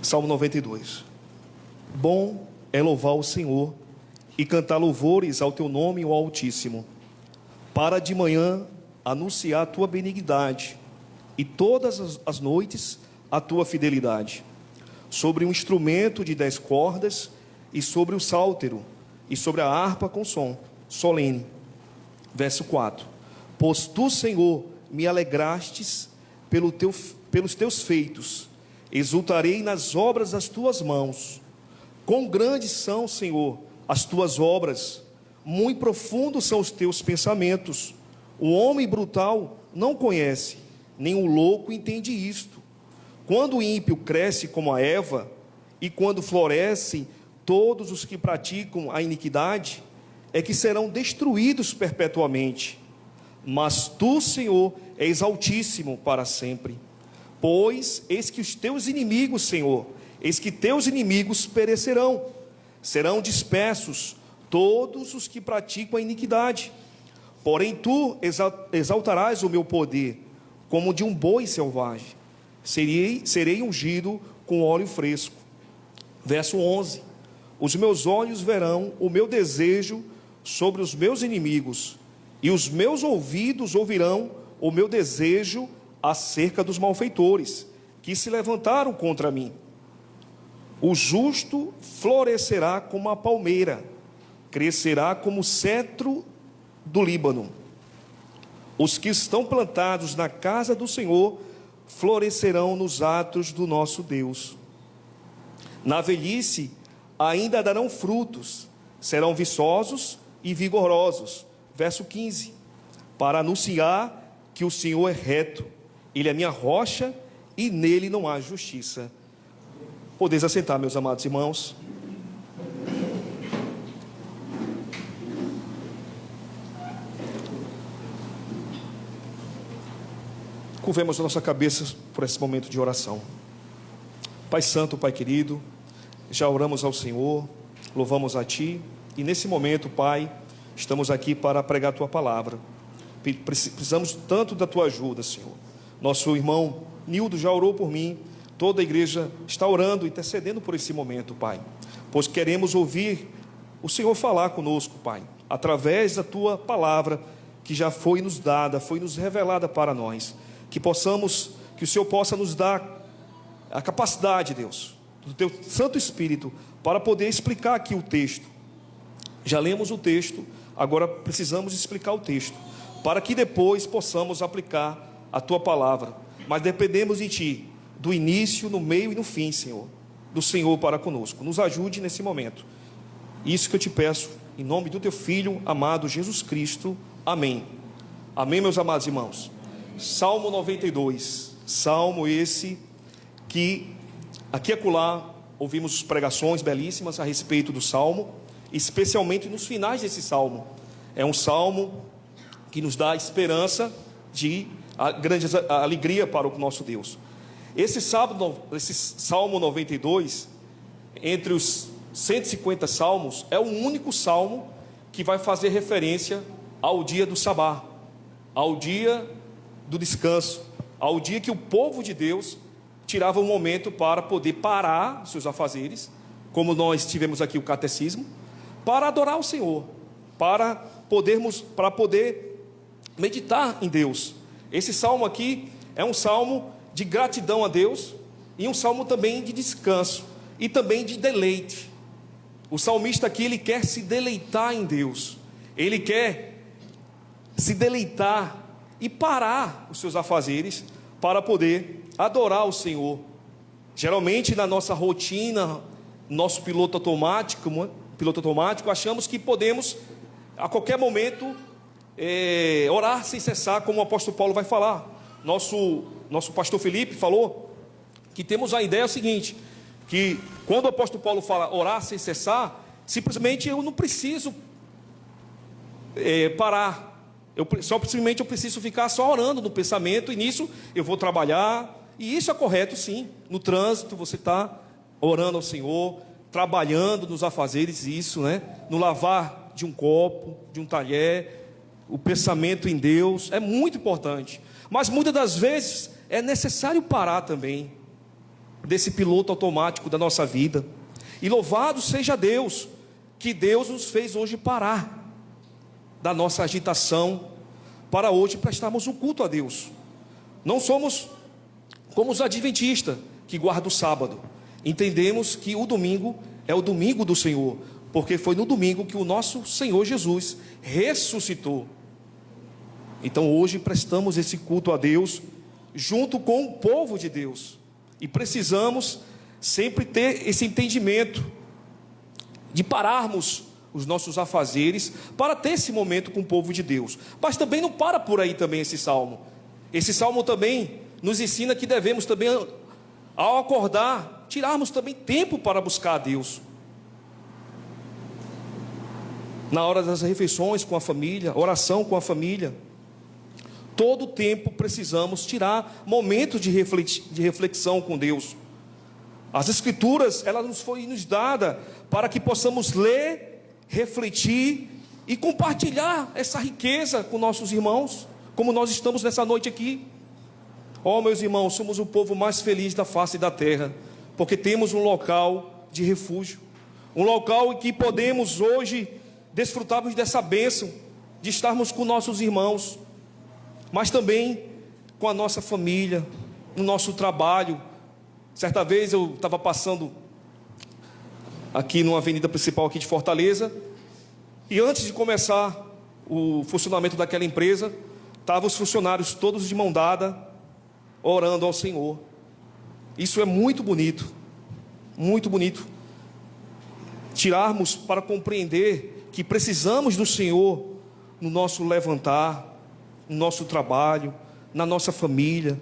Salmo 92. Bom é louvar o Senhor e cantar louvores ao teu nome, ó Altíssimo, para de manhã anunciar a tua benignidade e todas as noites a tua fidelidade, sobre um instrumento de 10 cordas e sobre o sáltero e sobre a harpa com som solene. Verso 4: Pois tu, Senhor, me alegrastes pelos teus feitos, exultarei nas obras das tuas mãos. Quão grandes são, Senhor, as tuas obras, muito profundos são os teus pensamentos. O homem brutal não conhece, nem o louco entende isto. Quando o ímpio cresce como a erva, e quando florescem todos os que praticam a iniquidade, é que serão destruídos perpetuamente. Mas tu, Senhor, és altíssimo para sempre. Pois eis que os teus inimigos, Senhor, eis que teus inimigos perecerão, serão dispersos todos os que praticam a iniquidade. Porém tu exaltarás o meu poder, como de um boi selvagem. Serei ungido com óleo fresco. Verso 11: Os meus olhos verão o meu desejo sobre os meus inimigos, e os meus ouvidos ouvirão o meu desejo acerca dos malfeitores, que se levantaram contra mim. O justo florescerá como a palmeira, crescerá como o cedro do Líbano. Os que estão plantados na casa do Senhor florescerão nos atos do nosso Deus. Na velhice ainda darão frutos, serão viçosos e vigorosos. Verso 15: Para anunciar que o Senhor é reto, Ele é minha rocha e nele não há justiça. Podeis assentar, meus amados irmãos. Curvemos a nossa cabeça por esse momento de oração. Pai Santo, Pai querido, já oramos ao Senhor, louvamos a Ti, e nesse momento, Pai, estamos aqui para pregar a Tua palavra. Precisamos tanto da Tua ajuda, Senhor. Nosso irmão Nildo já orou por mim, toda a igreja está orando, intercedendo por esse momento, Pai, pois queremos ouvir o Senhor falar conosco, Pai, através da Tua palavra, que já foi nos dada, foi nos revelada para nós, que o Senhor possa nos dar a capacidade, Deus, do Teu Santo Espírito, para poder explicar aqui o texto. Já lemos o texto, agora precisamos explicar o texto, para que depois possamos aplicar a Tua palavra, mas dependemos de Ti, do início, no meio e no fim, Senhor, do Senhor para conosco. Nos ajude nesse momento, isso que eu te peço, em nome do Teu Filho amado Jesus Cristo, amém. Amém, meus amados irmãos. Salmo 92, salmo esse que aqui e acolá ouvimos pregações belíssimas a respeito do salmo, especialmente nos finais desse salmo. É um salmo que nos dá esperança de grande alegria para o nosso Deus. Esse salmo 92, entre os 150 salmos, é o único salmo que vai fazer referência ao dia do sabá, ao dia do descanso, ao dia que o povo de Deus tirava um momento para poder parar os seus afazeres, como nós tivemos aqui o catecismo, para adorar o Senhor, para poder meditar em Deus. Esse salmo aqui é um salmo de gratidão a Deus, e um salmo também de descanso, e também de deleite. O salmista aqui, ele quer se deleitar em Deus, ele quer se deleitar e parar os seus afazeres para poder adorar o Senhor. Geralmente na nossa rotina, nosso piloto automático, achamos que podemos a qualquer momento orar sem cessar, como o apóstolo Paulo vai falar. Nosso pastor Felipe falou que temos a ideia seguinte, que quando o apóstolo Paulo fala orar sem cessar, simplesmente eu não preciso parar. Simplesmente eu preciso ficar só orando no pensamento, e nisso eu vou trabalhar, e isso é correto sim. No trânsito você está orando ao Senhor, trabalhando nos afazeres, isso, né? No lavar de um copo, de um talher, o pensamento em Deus é muito importante, mas muitas das vezes é necessário parar também. desse piloto automático da nossa vida. E louvado seja Deus, que Deus nos fez hoje parar da nossa agitação, para hoje prestarmos um culto a Deus. Não somos como os adventistas, que guardam o sábado. Entendemos que o domingo é o domingo do Senhor, porque foi no domingo que o nosso Senhor Jesus ressuscitou. Então hoje prestamos esse culto a Deus, junto com o povo de Deus. E precisamos sempre ter esse entendimento, de pararmos os nossos afazeres, para ter esse momento com o povo de Deus. Mas também não para por aí também esse salmo. Esse salmo também nos ensina que devemos também, ao acordar, tirarmos também tempo para buscar a Deus. Na hora das refeições com a família, oração com a família. Todo o tempo precisamos tirar momentos de reflexão com Deus. As Escrituras, ela nos foi dada para que possamos ler, refletir e compartilhar essa riqueza com nossos irmãos, como nós estamos nessa noite aqui. Oh, meus irmãos, somos o povo mais feliz da face da terra, porque temos um local de refúgio, um local em que podemos hoje desfrutarmos dessa bênção, de estarmos com nossos irmãos, mas também com a nossa família, no nosso trabalho. Certa vez eu estava passando aqui numa avenida principal aqui de Fortaleza, e antes de começar o funcionamento daquela empresa, estavam os funcionários todos de mão dada, orando ao Senhor. Isso é muito bonito, muito bonito. Tirarmos para compreender que precisamos do Senhor no nosso levantar, no nosso trabalho, na nossa família.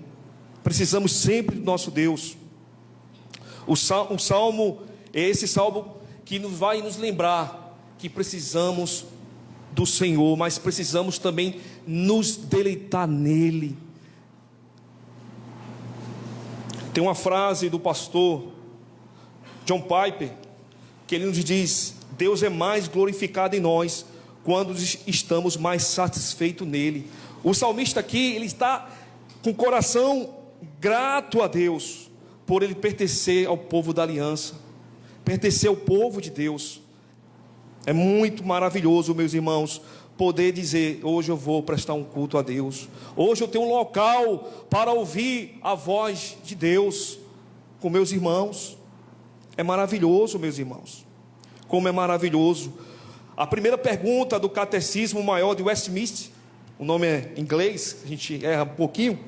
Precisamos sempre do nosso Deus. O salmo é esse salmo que vai nos lembrar que precisamos do Senhor, mas precisamos também nos deleitar nele. Tem uma frase do pastor John Piper, que ele nos diz: Deus é mais glorificado em nós quando estamos mais satisfeitos nele. O salmista aqui, ele está com o coração grato a Deus, por ele pertencer ao povo da aliança, pertencer ao povo de Deus. É muito maravilhoso, meus irmãos, poder dizer: hoje eu vou prestar um culto a Deus, hoje eu tenho um local para ouvir a voz de Deus com meus irmãos. É maravilhoso, meus irmãos, como é maravilhoso. A primeira pergunta do Catecismo Maior de Westminster, o nome é em inglês, a gente erra um pouquinho,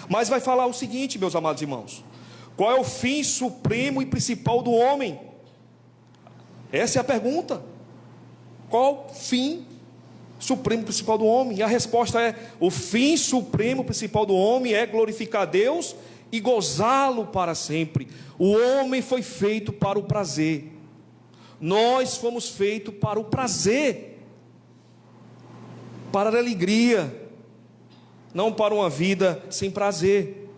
mas vai falar o seguinte, meus amados irmãos: qual é o fim supremo e principal do homem? Essa é a pergunta. Qual o fim supremo e principal do homem? E a resposta é: o fim supremo e principal do homem é glorificar a Deus e gozá-lo para sempre. O homem foi feito para o prazer. Nós fomos feitos para o prazer, para a alegria, não para uma vida sem prazer.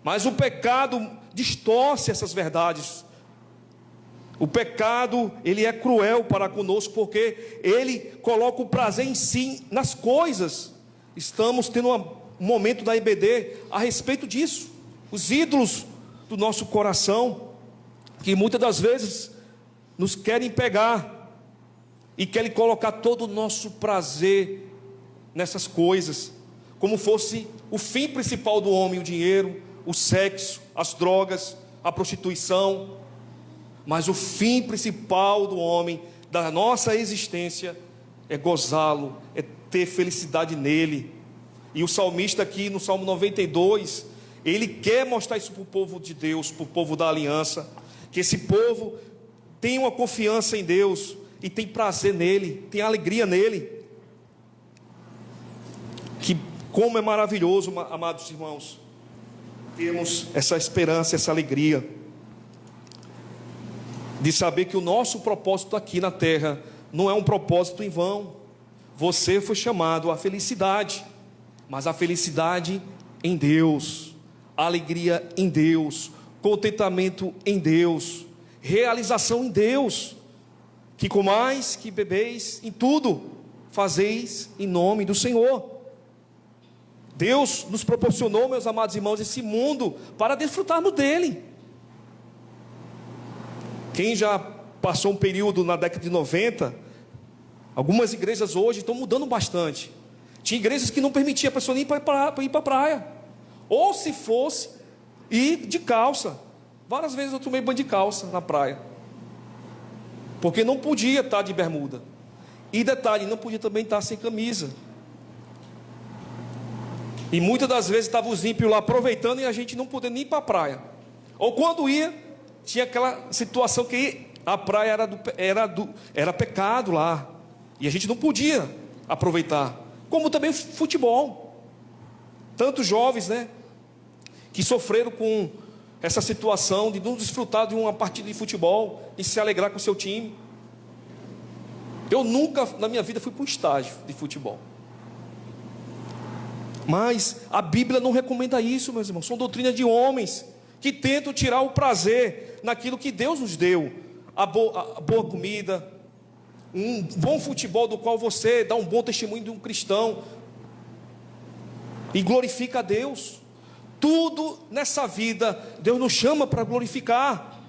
Mas o pecado distorce essas verdades. O pecado, ele é cruel para conosco, porque ele coloca o prazer em si, nas coisas. Estamos tendo um momento da EBD a respeito disso. Os ídolos do nosso coração, que muitas das vezes nos querem pegar e querem colocar todo o nosso prazer nessas coisas, como fosse o fim principal do homem: o dinheiro, o sexo, as drogas, a prostituição. Mas o fim principal do homem, da nossa existência, é gozá-lo, é ter felicidade nele. E o salmista aqui no Salmo 92, ele quer mostrar isso para o povo de Deus, para o povo da aliança, que esse povo tem uma confiança em Deus e tem prazer nele, tem alegria nele. Que como é maravilhoso, amados irmãos, temos essa esperança, essa alegria de saber que o nosso propósito aqui na terra não é um propósito em vão. Você foi chamado à felicidade, mas a felicidade em Deus, a alegria em Deus, contentamento em Deus, realização em Deus. Que comais, que bebeis, em tudo fazeis em nome do Senhor. Deus nos proporcionou, meus amados irmãos, esse mundo para desfrutarmos dele. Quem já passou um período na década de 90, algumas igrejas hoje estão mudando bastante. Tinha igrejas que não permitiam a pessoa nem ir para a praia, ou se fosse, ir de calça. Várias vezes eu tomei banho de calça na praia, porque não podia estar de bermuda. E detalhe, não podia também estar sem camisa. E muitas das vezes estavam os ímpios lá aproveitando e a gente não podia nem ir para a praia. Ou quando ia, tinha aquela situação que a praia era pecado lá, e a gente não podia aproveitar. Como também o futebol. Tantos jovens, né, que sofreram com essa situação de não desfrutar de uma partida de futebol e se alegrar com o seu time. Eu nunca na minha vida fui para um estágio de futebol. Mas a Bíblia não recomenda isso, meus irmãos. São doutrinas de homens que tentam tirar o prazer naquilo que Deus nos deu. A boa comida, um bom futebol do qual você dá um bom testemunho de um cristão e glorifica a Deus. Tudo nessa vida Deus nos chama para glorificar.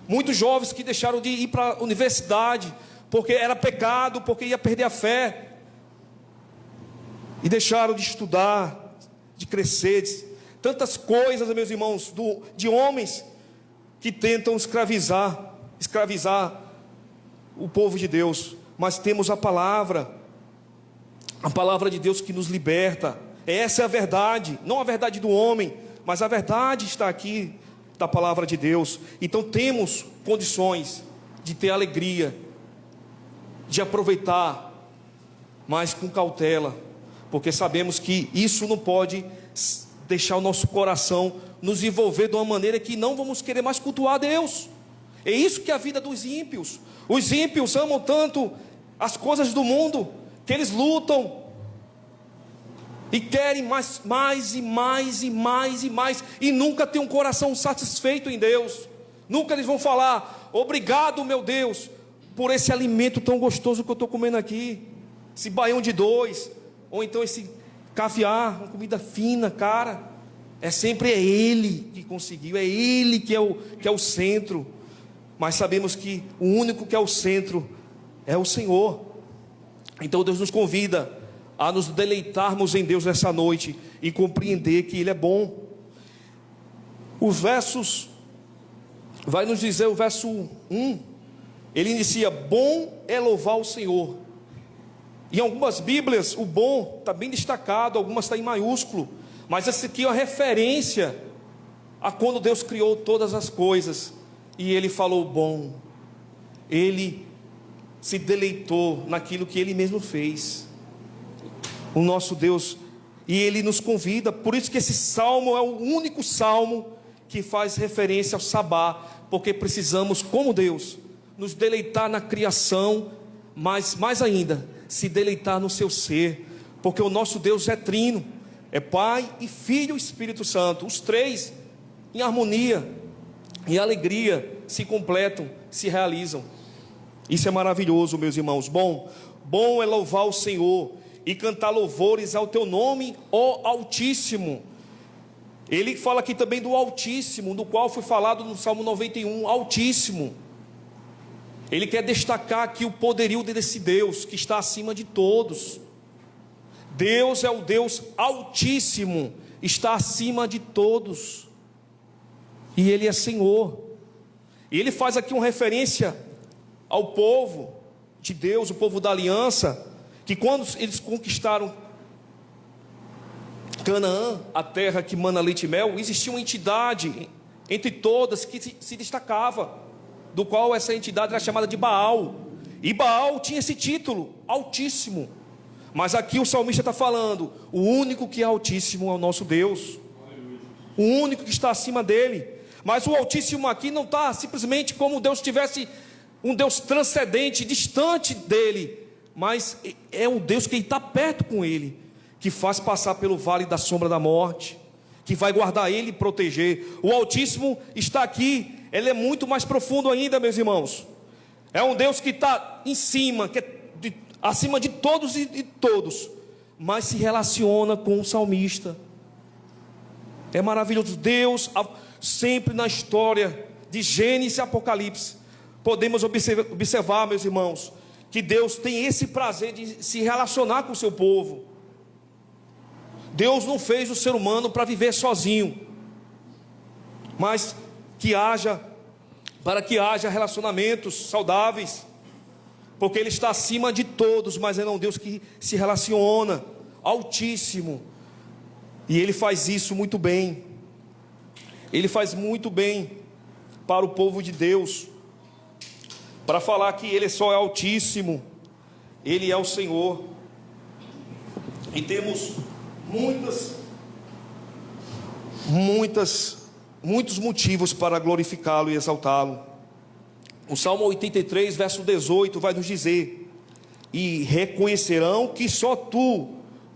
Muitos jovens que deixaram de ir para a universidade porque era pecado, porque ia perder a fé, e deixaram de estudar, de crescer. Tantas coisas, meus irmãos, de homens que tentam escravizar o povo de Deus. Mas temos a palavra de Deus que nos liberta. Essa é a verdade, não a verdade do homem, mas a verdade está aqui da palavra de Deus. Então temos condições de ter alegria, de aproveitar, mas com cautela, porque sabemos que isso não pode deixar o nosso coração nos envolver de uma maneira que não vamos querer mais cultuar a Deus. É isso que é a vida dos ímpios. Os ímpios amam tanto as coisas do mundo, que eles lutam e querem mais e mais e mais e mais, e nunca tem um coração satisfeito em Deus. Nunca eles vão falar: obrigado, meu Deus, por esse alimento tão gostoso que eu estou comendo aqui, esse baião de 2, ou então esse caviar, uma comida fina, cara. Sempre é Ele que conseguiu, é Ele que é o centro. Mas sabemos que o único que é o centro é o Senhor. Então Deus nos convida a nos deleitarmos em Deus nessa noite e compreender que Ele é bom. Os versos, vai nos dizer o verso 1, ele inicia: bom é louvar o Senhor. Em algumas Bíblias o bom está bem destacado, algumas está em maiúsculo, mas essa aqui é uma referência a quando Deus criou todas as coisas, e Ele falou bom. Ele se deleitou naquilo que Ele mesmo fez, o nosso Deus, e Ele nos convida. Por isso que esse salmo é o único salmo que faz referência ao sabá, porque precisamos, como Deus, nos deleitar na criação, mas mais ainda, se deleitar no seu ser, porque o nosso Deus é trino, é Pai e Filho e Espírito Santo, os três em harmonia e alegria se completam, se realizam. Isso é maravilhoso, meus irmãos. Bom é louvar o Senhor e cantar louvores ao teu nome, ó Altíssimo. Ele fala aqui também do Altíssimo, do qual foi falado no Salmo 91, Altíssimo. Ele quer destacar aqui o poderio desse Deus que está acima de todos. Deus é o Deus Altíssimo, está acima de todos, e Ele é Senhor. E Ele faz aqui uma referência ao povo de Deus, o povo da aliança, que quando eles conquistaram Canaã, a terra que mana leite e mel, existia uma entidade entre todas que se destacava, do qual essa entidade era chamada de Baal, e Baal tinha esse título, Altíssimo. Mas aqui o salmista está falando: o único que é Altíssimo é o nosso Deus, o único que está acima dele. Mas o Altíssimo aqui não está simplesmente como Deus tivesse um Deus transcendente, distante dele, mas é um Deus que está perto com ele, que faz passar pelo vale da sombra da morte, que vai guardar ele e proteger. O Altíssimo está aqui. Ele é muito mais profundo ainda, meus irmãos. É um Deus que está em cima, que é acima de todos e de todos, mas se relaciona com o salmista. É maravilhoso. Deus sempre na história de Gênesis e Apocalipse, podemos observar, meus irmãos, que Deus tem esse prazer de se relacionar com o seu povo. Deus não fez o ser humano para viver sozinho, mas para que haja relacionamentos saudáveis, porque Ele está acima de todos, mas Ele é um Deus que se relaciona, Altíssimo, e Ele faz isso muito bem. Ele faz muito bem para o povo de Deus, para falar que Ele só é Altíssimo, Ele é o Senhor. E temos muitos motivos para glorificá-lo e exaltá-lo. O Salmo 83, verso 18, vai nos dizer: e reconhecerão que só tu,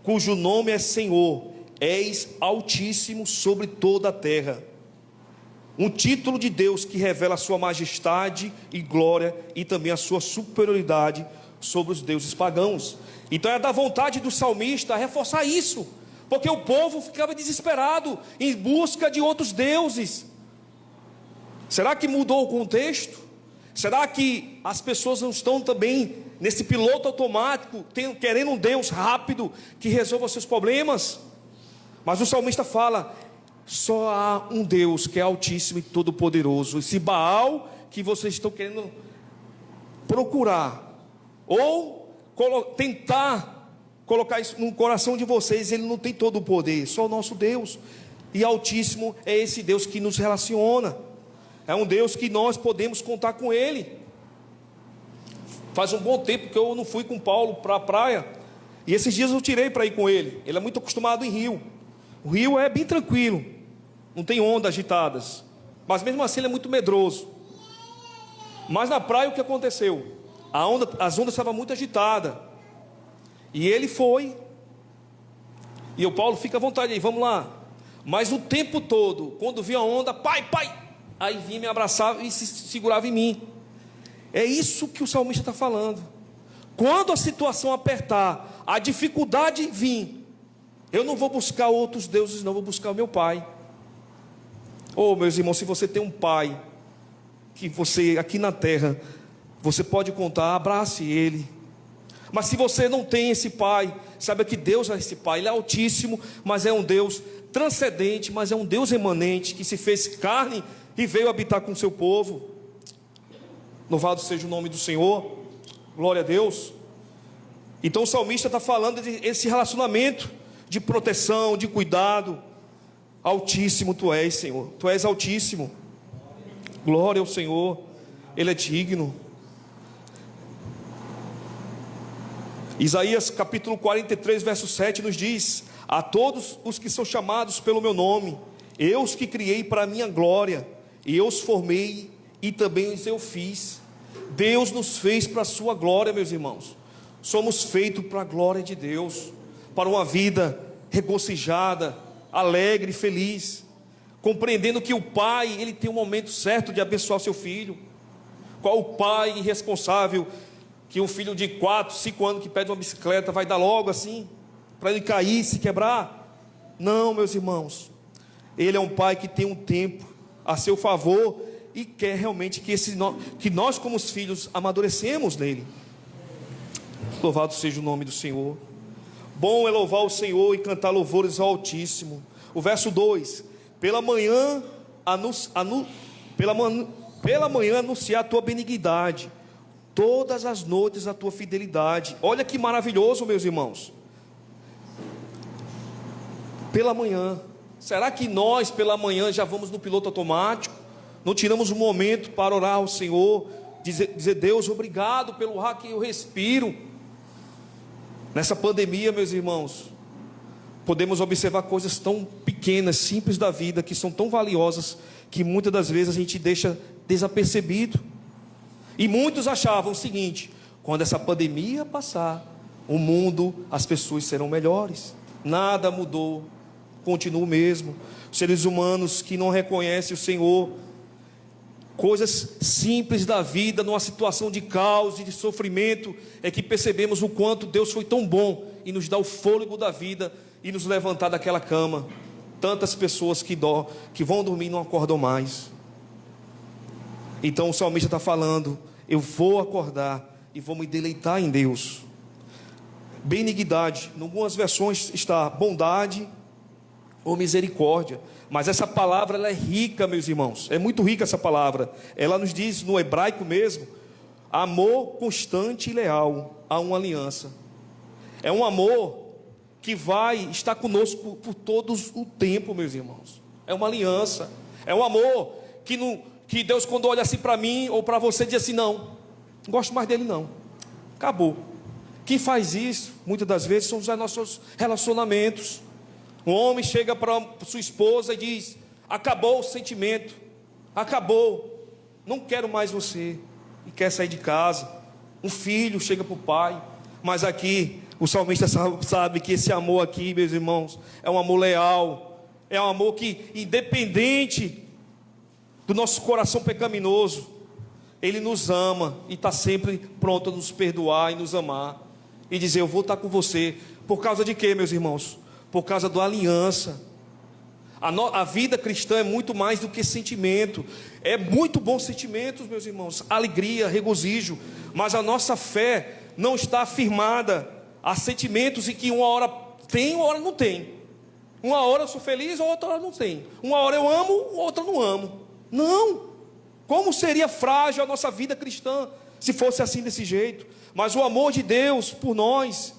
cujo nome é Senhor, és Altíssimo sobre toda a terra. Um título de Deus que revela a sua majestade e glória, e também a sua superioridade sobre os deuses pagãos. Então é da vontade do salmista reforçar isso, porque o povo ficava desesperado em busca de outros deuses. Será que mudou o contexto? Será que as pessoas não estão também nesse piloto automático, querendo um Deus rápido que resolva seus problemas? Mas o salmista fala: só há um Deus que é Altíssimo e Todo-Poderoso. Esse Baal que vocês estão querendo procurar, ou tentar colocar isso no coração de vocês, ele não tem todo o poder, só o nosso Deus. E Altíssimo é esse Deus que nos relaciona, é um Deus que nós podemos contar com Ele. Faz um bom tempo que eu não fui com Paulo para a praia, e esses dias eu tirei para ir com ele. Ele é muito acostumado em rio. O rio é bem tranquilo, não tem ondas agitadas, mas mesmo assim ele é muito medroso. Mas na praia o que aconteceu? As ondas estavam muito agitadas, e ele foi, e o Paulo: fica à vontade aí, vamos lá. Mas o tempo todo, quando via a onda, pai, aí vinha, me abraçava e se segurava em mim. É isso que o salmista está falando. Quando a situação apertar, a dificuldade vir, eu não vou buscar outros deuses, não, vou buscar o meu Pai. Oh, meus irmãos, se você tem um Pai, que você aqui na terra, você pode contar, abrace Ele. Mas se você não tem esse Pai, saiba que Deus é esse Pai. Ele é Altíssimo, mas é um Deus transcendente, mas é um Deus emanente, que se fez carne e veio habitar com o seu povo. Louvado seja o nome do Senhor, glória a Deus. Então o salmista está falando desse relacionamento de proteção, de cuidado. Altíssimo tu és, Senhor, tu és Altíssimo, glória ao Senhor, Ele é digno. Isaías capítulo 43, verso 7 nos diz: a todos os que são chamados pelo meu nome, eu os que criei para a minha glória, e eu os formei e também os eu fiz. Deus nos fez para a sua glória, meus irmãos. Somos feitos para a glória de Deus, para uma vida regozijada, alegre, feliz, compreendendo que o pai, ele tem um momento certo de abençoar seu filho. Qual o pai irresponsável que um filho de 4, 5 anos que pede uma bicicleta vai dar logo assim, para ele cair, se quebrar? Não, meus irmãos. Ele é um pai que tem um tempo a seu favor e quer realmente que nós como os filhos amadurecemos nele. Louvado seja o nome do Senhor. Bom é louvar o Senhor e cantar louvores ao Altíssimo. O verso 2: pela manhã anunciar a tua benignidade, todas as noites a tua fidelidade. Olha que maravilhoso, meus irmãos. Pela manhã. Será que nós pela manhã já vamos no piloto automático? Não tiramos um momento para orar ao Senhor, dizer: Deus, obrigado pelo ar que eu respiro. Nessa pandemia, meus irmãos, podemos observar coisas tão pequenas, simples da vida, que são tão valiosas, que muitas das vezes a gente deixa desapercebido. E muitos achavam o seguinte: quando essa pandemia passar, o mundo, as pessoas serão melhores. Nada mudou, continua o mesmo. Seres humanos que não reconhecem o Senhor, coisas simples da vida, numa situação de caos e de sofrimento, é que percebemos o quanto Deus foi tão bom e nos dá o fôlego da vida e nos levantar daquela cama. Tantas pessoas que vão dormir e não acordam mais. Então o salmista está falando: eu vou acordar e vou me deleitar em Deus. Benignidade, em algumas versões está bondade ou misericórdia, mas essa palavra ela é rica, meus irmãos, é muito rica essa palavra. Ela nos diz no hebraico mesmo: amor constante e leal a uma aliança. É um amor que vai estar conosco por todo o tempo, meus irmãos. É uma aliança, é um amor que Deus, quando olha assim para mim ou para você, diz assim: não gosto mais dele não, acabou. Quem faz isso, muitas das vezes, são os nossos relacionamentos. Um homem chega para sua esposa e diz: acabou o sentimento, acabou, não quero mais você, e quer sair de casa. Um filho chega para o pai, mas aqui o salmista sabe que esse amor aqui, meus irmãos, é um amor leal, é um amor que, independente do nosso coração pecaminoso, Ele nos ama e está sempre pronto a nos perdoar e nos amar e dizer: eu vou estar com você. Por causa de quê, meus irmãos? Por causa da aliança. A vida cristã é muito mais do que sentimento. É muito bom sentimentos, meus irmãos, alegria, regozijo, mas a nossa fé não está firmada a sentimentos em que uma hora tem, uma hora não tem. Uma hora eu sou feliz, outra hora não tem. Uma hora eu amo, outra não amo. Não. Como seria frágil a nossa vida cristã se fosse assim, desse jeito? Mas o amor de Deus por nós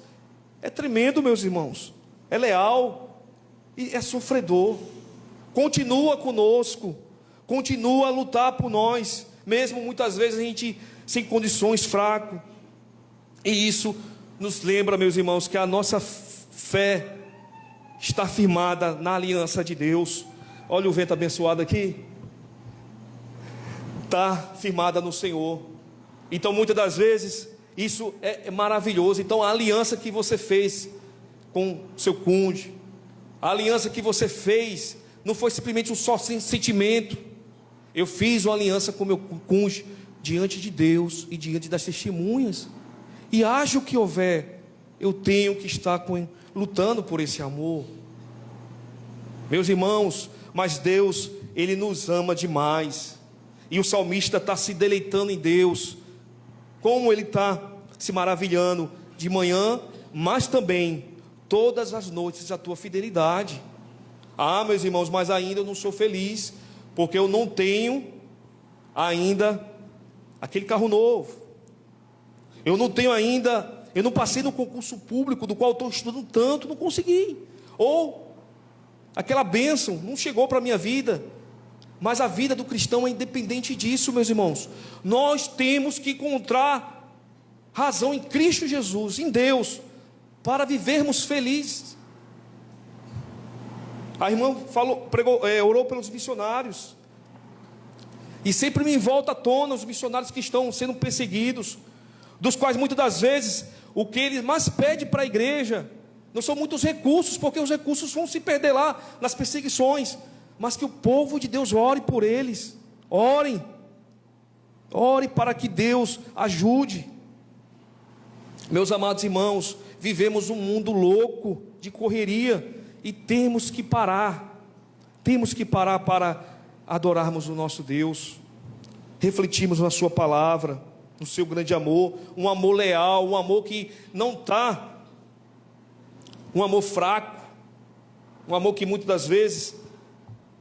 é tremendo, meus irmãos. É leal e é sofredor. Continua conosco, continua a lutar por nós, mesmo muitas vezes a gente sem condições, fraco. E isso nos lembra, meus irmãos, que a nossa fé está firmada na aliança de Deus. Olha o vento abençoado aqui. Está firmada no Senhor. Então muitas das vezes isso é maravilhoso. Então a aliança que você fez com seu cônjuge, a aliança que você fez, não foi simplesmente um só sentimento. Eu fiz uma aliança com meu cônjuge diante de Deus e diante das testemunhas, e haja o que houver, eu tenho que estar lutando por esse amor, meus irmãos. Mas Deus, Ele nos ama demais, e o salmista está se deleitando em Deus. Como ele está se maravilhando de manhã, mas também todas as noites a tua fidelidade. Ah, meus irmãos, mas ainda eu não sou feliz, porque eu não tenho ainda aquele carro novo. Eu não tenho ainda, eu não passei no concurso público do qual estou estudando tanto, não consegui. Ou aquela bênção não chegou para a minha vida. Mas a vida do cristão é independente disso, meus irmãos. Nós temos que encontrar razão em Cristo Jesus, em Deus, para vivermos felizes. A irmã orou pelos missionários, e sempre me volta à tona os missionários que estão sendo perseguidos, dos quais muitas das vezes o que eles mais pedem para a igreja não são muitos recursos, porque os recursos vão se perder lá nas perseguições, mas que o povo de Deus ore por eles. Ore para que Deus ajude. Meus amados irmãos, vivemos um mundo louco de correria, e temos que parar para adorarmos o nosso Deus, refletirmos na sua palavra, no seu grande amor, um amor leal, um amor que não está, um amor fraco, um amor que muitas das vezes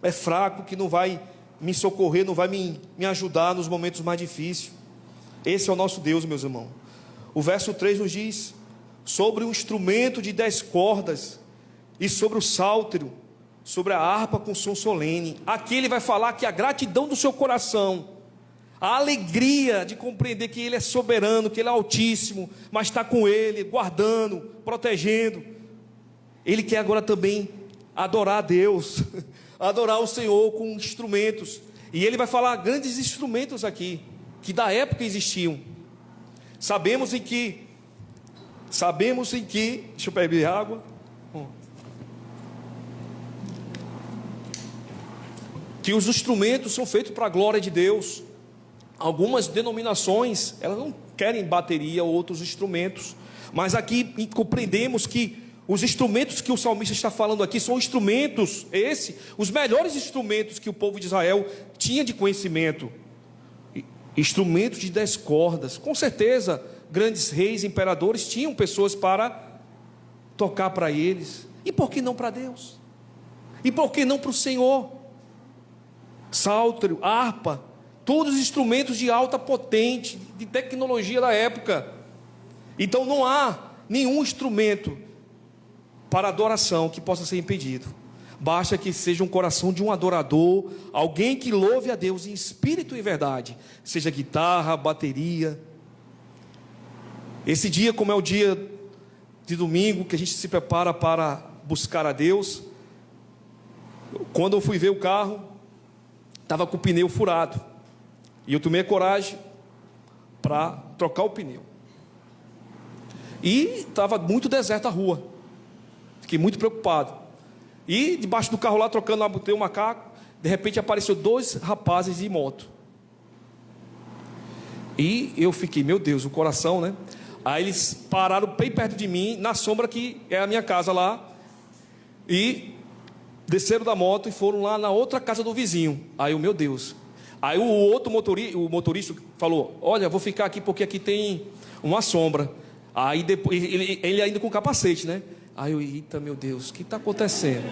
é fraco, que não vai me socorrer, não vai me ajudar nos momentos mais difíceis. Esse é o nosso Deus, meus irmãos. O verso 3 nos diz: sobre um instrumento de 10 cordas, e sobre o sáltero, sobre a harpa com som solene. Aqui ele vai falar que a gratidão do seu coração, a alegria de compreender que Ele é soberano, que Ele é altíssimo, mas está com Ele, guardando, protegendo. Ele quer agora também adorar a Deus, adorar o Senhor com instrumentos. E ele vai falar grandes instrumentos aqui, que da época existiam. Sabemos em que, deixa eu beber água, que os instrumentos são feitos para a glória de Deus. Algumas denominações, elas não querem bateria ou outros instrumentos, mas aqui compreendemos que os instrumentos que o salmista está falando aqui são instrumentos, os melhores instrumentos que o povo de Israel tinha de conhecimento. instrumentos de 10 cordas. Com certeza, grandes reis, imperadores tinham pessoas para tocar para eles. E por que não para Deus? E por que não para o Senhor? Sáltero, harpa, todos os instrumentos de alta potente, de tecnologia da época. Então não há nenhum instrumento para adoração que possa ser impedido. Basta que seja um coração de um adorador, alguém que louve a Deus em espírito e verdade, seja guitarra, bateria. Esse dia, como é o dia de domingo, que a gente se prepara para buscar a Deus, quando eu fui ver o carro, estava com o pneu furado, e eu tomei a coragem para trocar o pneu, e estava muito deserta a rua, fiquei muito preocupado. E debaixo do carro lá, trocando lá, botei o macaco. De repente apareceu 2 rapazes de moto. E eu fiquei, meu Deus, o coração, né? Aí eles pararam bem perto de mim, na sombra que é a minha casa lá. E desceram da moto e foram lá na outra casa do vizinho. Aí eu, meu Deus. Aí o outro motorista falou: olha, vou ficar aqui porque aqui tem uma sombra. Aí depois, ele ainda com capacete, né? Aí eu, eita, meu Deus, o que está acontecendo?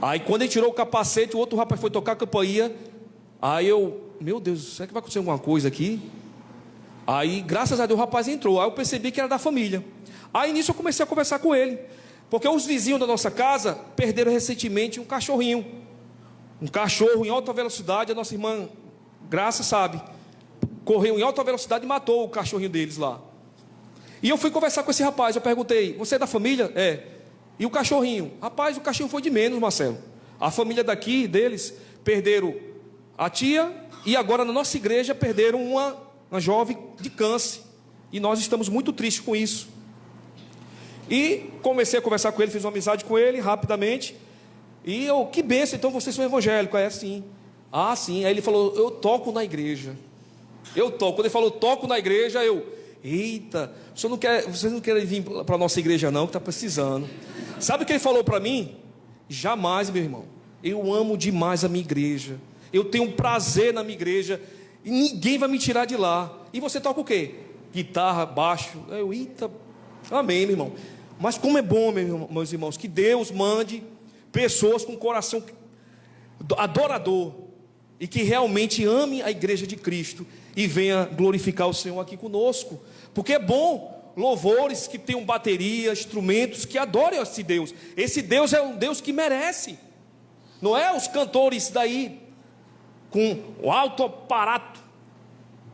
Aí quando ele tirou o capacete, o outro rapaz foi tocar a campainha. Aí eu, meu Deus, será que vai acontecer alguma coisa aqui? Aí, graças a Deus, o rapaz entrou. Aí eu percebi que era da família. Aí nisso eu comecei a conversar com ele, porque os vizinhos da nossa casa perderam recentemente um cachorrinho. Um cachorro em alta velocidade. A nossa irmã Graça sabe, correu em alta velocidade e matou o cachorrinho deles lá. E eu fui conversar com esse rapaz. Eu perguntei: você é da família? É. E o cachorrinho? Rapaz, o cachorrinho foi de menos, Marcelo. A família daqui, deles, perderam a tia. E agora na nossa igreja perderam uma jovem de câncer. E nós estamos muito tristes com isso. E comecei a conversar com ele, fiz uma amizade com ele rapidamente. E eu, que bênção, então vocês são evangélicos? É assim. Ah, sim. Aí ele falou: eu toco na igreja. Eu toco. Quando ele falou toco na igreja, eu... eita, vocês não querem vir para a nossa igreja não, que está precisando. Sabe o que ele falou para mim? Jamais, meu irmão, eu amo demais a minha igreja, eu tenho um prazer na minha igreja, e ninguém vai me tirar de lá. E você toca o quê? Guitarra, baixo. Eu, eita, amém, meu irmão. Mas como é bom, meus irmãos, que Deus mande pessoas com coração adorador, e que realmente ame a igreja de Cristo, e venha glorificar o Senhor aqui conosco. Porque é bom louvores que tenham bateria, instrumentos, que adorem esse Deus. Esse Deus é um Deus que merece. Não é os cantores daí com o alto aparato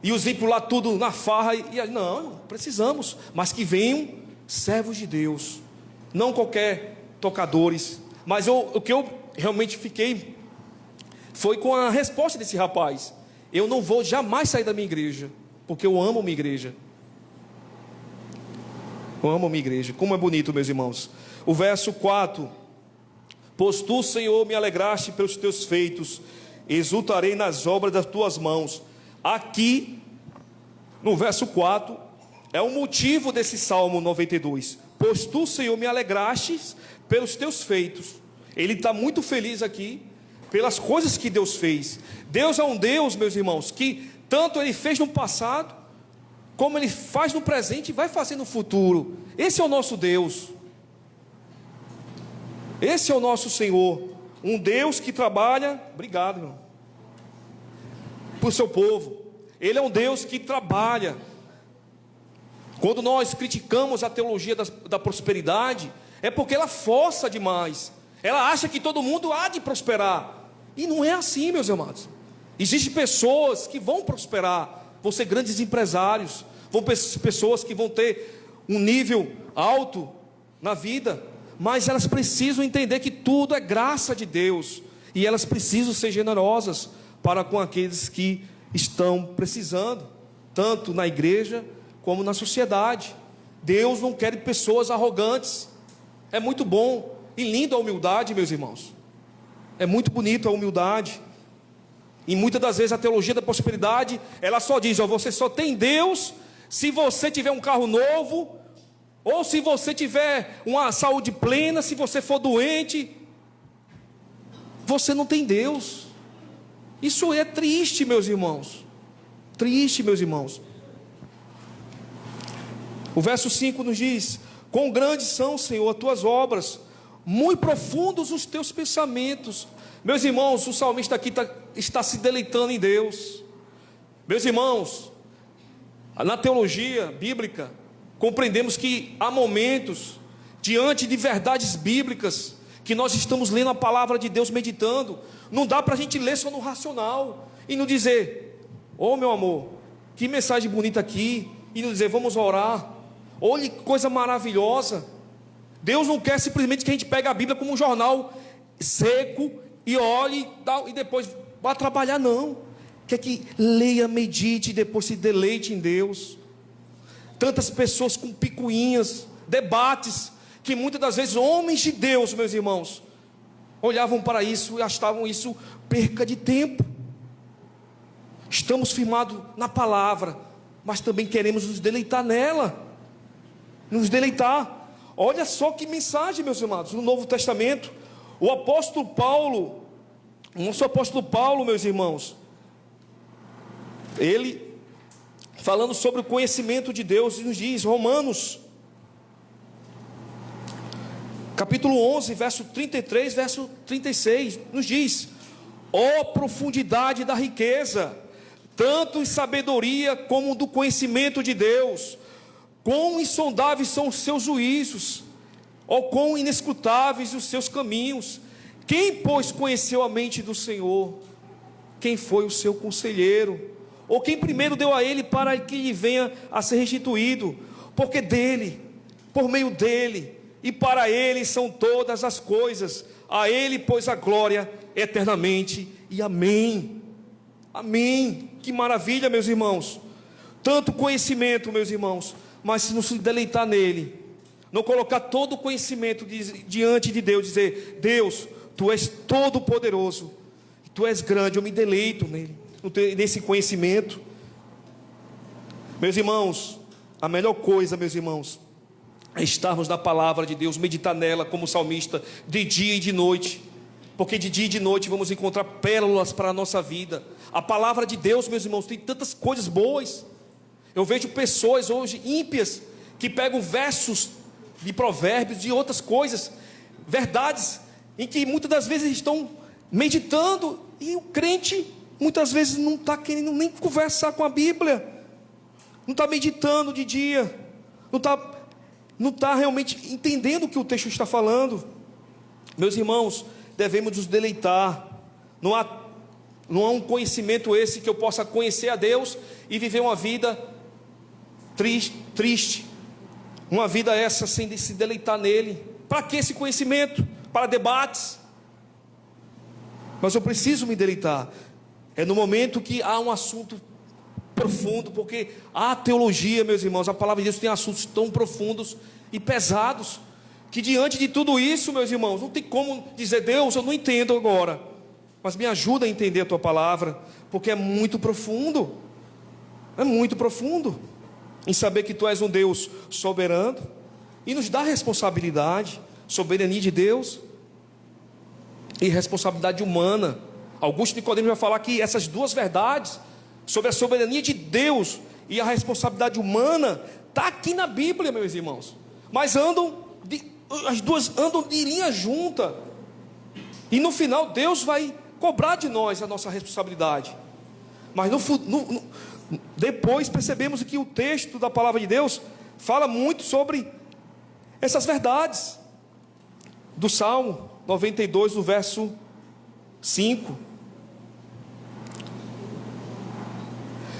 e os ímpios lá tudo na farra. Não, precisamos. Mas que venham servos de Deus, não qualquer tocadores. Mas o que eu realmente fiquei foi com a resposta desse rapaz: eu não vou jamais sair da minha igreja, porque eu amo minha igreja. Eu amo minha igreja. Como é bonito, meus irmãos. O verso 4: pois tu, Senhor, me alegraste pelos teus feitos, exultarei nas obras das tuas mãos. Aqui, no verso 4, é o motivo desse Salmo 92. Pois tu, Senhor, me alegraste pelos teus feitos. Ele está muito feliz aqui pelas coisas que Deus fez. Deus é um Deus, meus irmãos, que tanto Ele fez no passado, como Ele faz no presente e vai fazer no futuro. Esse é o nosso Deus. Esse é o nosso Senhor. Um Deus que trabalha, obrigado, irmão, por seu povo. Ele é um Deus que trabalha. Quando nós criticamos a teologia da prosperidade, é porque ela força demais. Ela acha que todo mundo há de prosperar. E não é assim, meus amados. Existem pessoas que vão prosperar, vão ser grandes empresários, vão ser pessoas que vão ter um nível alto na vida, mas elas precisam entender que tudo é graça de Deus, e elas precisam ser generosas para com aqueles que estão precisando, tanto na igreja como na sociedade. Deus não quer pessoas arrogantes. É muito bom e lindo a humildade, meus irmãos. É muito bonito a humildade. E muitas das vezes a teologia da prosperidade, ela só diz: ó, você só tem Deus se você tiver um carro novo, ou se você tiver uma saúde plena. Se você for doente, você não tem Deus. Isso é triste, meus irmãos. triste, meus irmãos. O verso 5 nos diz: quão grandes são, Senhor, as tuas obras, muito profundos os teus pensamentos. Meus irmãos, o salmista aqui está se deleitando em Deus. Meus irmãos, na teologia bíblica, compreendemos que há momentos, diante de verdades bíblicas, que nós estamos lendo a palavra de Deus, meditando. Não dá para a gente ler só no racional e não dizer: oh meu amor, que mensagem bonita aqui, e não dizer: vamos orar. Olha que coisa maravilhosa. Deus não quer simplesmente que a gente pegue a Bíblia como um jornal seco e olhe e depois vá trabalhar, não. Quer que leia, medite e depois se deleite em Deus. Tantas pessoas com picuinhas, debates, que muitas das vezes homens de Deus, meus irmãos, olhavam para isso e achavam isso perca de tempo. Estamos firmados na palavra, mas também queremos nos deleitar nela, nos deleitar. Olha só que mensagem, meus amados, no Novo Testamento, o apóstolo Paulo, o nosso apóstolo Paulo, meus irmãos, ele falando sobre o conhecimento de Deus, nos diz, Romanos capítulo 11, verso 33, verso 36, nos diz: ó profundidade da riqueza, tanto em sabedoria como do conhecimento de Deus, quão insondáveis são os seus juízos, ó quão inescrutáveis os seus caminhos. Quem, pois, conheceu a mente do Senhor? Quem foi o seu conselheiro? Ou quem primeiro deu a ele para que lhe venha a ser restituído? Porque dele, por meio dele e para ele são todas as coisas. A ele, pois, a glória eternamente. E amém. Amém. Que maravilha, meus irmãos. Tanto conhecimento, meus irmãos, mas se não se deleitar nele, não colocar todo o conhecimento diante de Deus, dizer: Deus, tu és todo poderoso, tu és grande, eu me deleito nesse conhecimento. Meus irmãos, a melhor coisa, meus irmãos, é estarmos na palavra de Deus, meditar nela como salmista, de dia e de noite, porque de dia e de noite vamos encontrar pérolas para a nossa vida. A palavra de Deus, meus irmãos, tem tantas coisas boas. Eu vejo pessoas hoje ímpias que pegam versos de provérbios, de outras coisas, verdades, em que muitas das vezes estão meditando, e o crente muitas vezes não está querendo nem conversar com a Bíblia, não está meditando de dia, não está realmente entendendo o que o texto está falando. Meus irmãos, devemos nos deleitar. Não há um conhecimento esse que eu possa conhecer a Deus e viver uma vida triste, uma vida essa sem se deleitar nele. Para que esse conhecimento? Para debates? Mas eu preciso me deleitar. É no momento que há um assunto profundo, porque a teologia, meus irmãos, a palavra de Deus tem assuntos tão profundos e pesados, que diante de tudo isso, meus irmãos, não tem como dizer: Deus, eu não entendo agora, mas me ajuda a entender a tua palavra, porque é muito profundo, em saber que tu és um Deus soberano, e nos dá responsabilidade, soberania de Deus e responsabilidade humana. Augusto Nicodemo vai falar que essas duas verdades, sobre a soberania de Deus e a responsabilidade humana, está aqui na Bíblia, meus irmãos, mas as duas andam de linha junta, e no final Deus vai cobrar de nós a nossa responsabilidade. Mas depois percebemos que o texto da palavra de Deus fala muito sobre essas verdades, do Salmo 92, no verso 5,